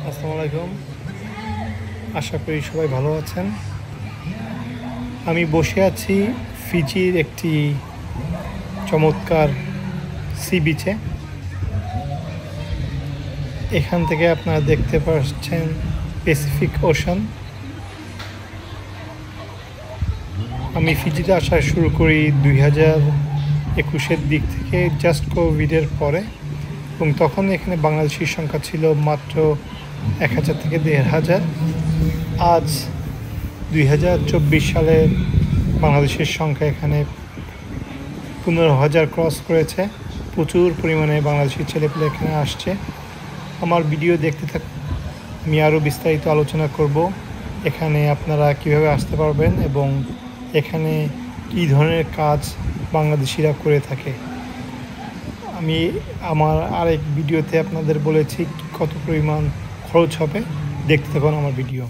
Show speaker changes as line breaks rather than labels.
আসসালামু আলাইকুম। আশা করি সবাই ভালো আছেন। আমি বসে আছি ফিজির একটি চমৎকার সি বিচে। এখান থেকে আপনারা দেখতে পাচ্ছেন প্যাসিফিক ওশান। আমি ফিজিতে আসা শুরু করি 2021-এর দিক থেকে, জাস্ট কোভিডের পরে, এবং তখন এখানে বাংলাদেশির সংখ্যা ছিল মাত্র 1000 থেকে 1500। আজ 2024 সালে বাংলাদেশের সংখ্যা এখানে 15,000 ক্রস করেছে। প্রচুর পরিমাণে বাংলাদেশি ছেলেপেলে এখানে আসছে। আমার ভিডিও দেখতে থাক, আমি আরও বিস্তারিত আলোচনা করব এখানে আপনারা কিভাবে আসতে পারবেন এবং এখানে কী ধরনের কাজ বাংলাদেশিরা করে থাকে। আমি আমার আরেক ভিডিওতে আপনাদের বলেছি কত পরিমাণ খরচ হবে, দেখতে থাকুন আমার ভিডিও।